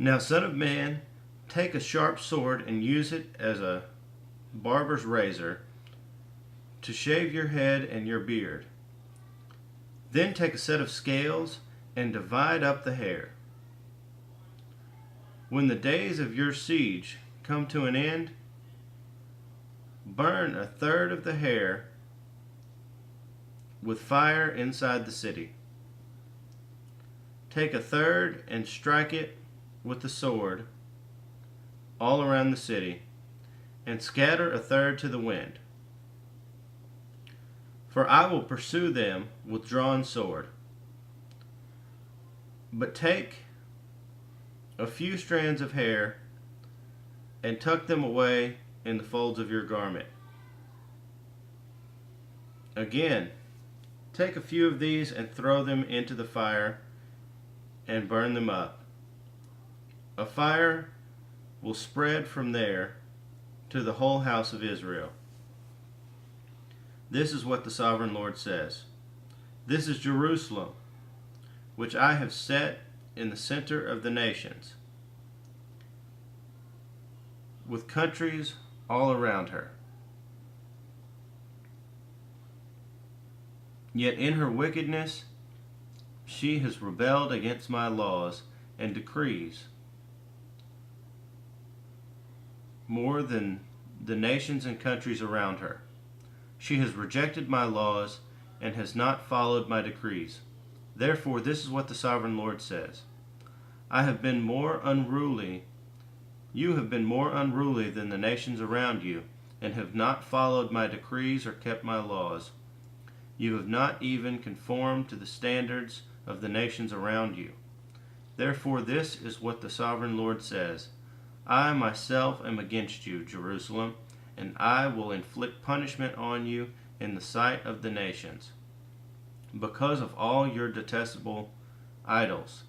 Now, son of man, take a sharp sword and use it as a barber's razor to shave your head and your beard. Then take a set of scales and divide up the hair. When the days of your siege come to an end, burn a third of the hair with fire inside the city. Take a third and strike it with the sword all around the city, and scatter a third to the wind. For I will pursue them with drawn sword. But take a few strands of hair and tuck them away in the folds of your garment. Again, take a few of these and throw them into the fire and burn them up. A fire will spread from there to the whole house of Israel. This is what the sovereign Lord says. This is Jerusalem, which I have set in the center of the nations, with countries all around her. Yet in her wickedness she has rebelled against my laws and decrees more than the nations and countries around her. She has rejected my laws and has not followed my decrees. Therefore, this is what the sovereign Lord says. I have been more unruly. You have been more unruly than the nations around you, and have not followed my decrees or kept my laws. You have not even conformed to the standards of the nations around you. Therefore, this is what the sovereign Lord says. I myself am against you, Jerusalem, and I will inflict punishment on you in the sight of the nations. Because of all your detestable idols,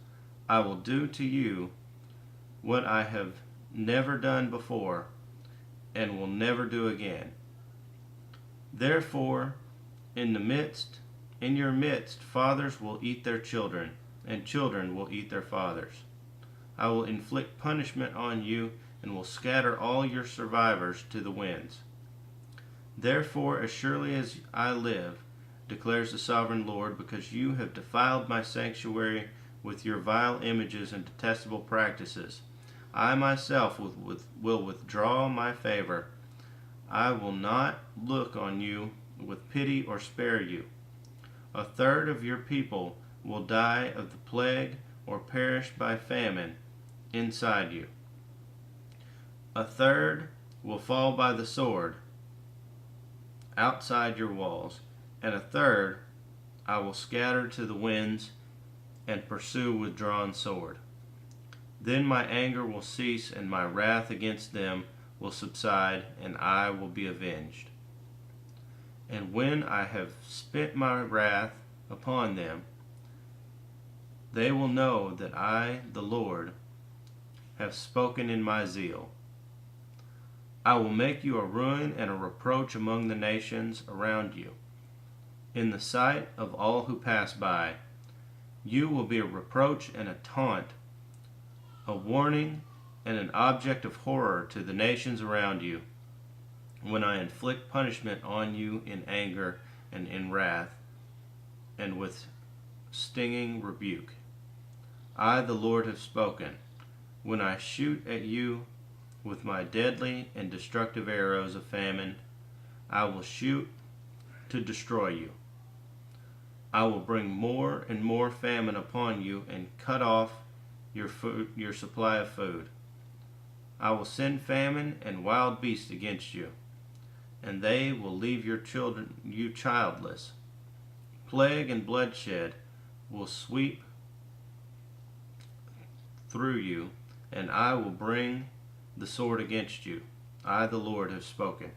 I will do to you what I have never done before and will never do again. Therefore, in your midst, fathers will eat their children, and children will eat their fathers. I will inflict punishment on you and will scatter all your survivors to the winds. Therefore, as surely as I live, declares the sovereign Lord, because you have defiled my sanctuary with your vile images and detestable practices, I myself will withdraw my favor. I will not look on you with pity or spare you. A third of your people will die of the plague or perish by famine inside you. A third will fall by the sword outside your walls, and a third I will scatter to the winds and pursue with drawn sword. Then my anger will cease, and my wrath against them will subside, and I will be avenged. And when I have spent my wrath upon them, they will know that I, the Lord, have spoken in my zeal. I will make you a ruin and a reproach among the nations around you. In the sight of all who pass by, you will be a reproach and a taunt, a warning and an object of horror to the nations around you, when I inflict punishment on you in anger and in wrath, and with stinging rebuke. I, the Lord, have spoken. When I shoot at you with my deadly and destructive arrows of famine, I will shoot to destroy you. I will bring more and more famine upon you and cut off your supply of food. I will send famine and wild beasts against you, and they will leave you childless. Plague and bloodshed will sweep through you, and I will bring the sword against you. I, the Lord, have spoken.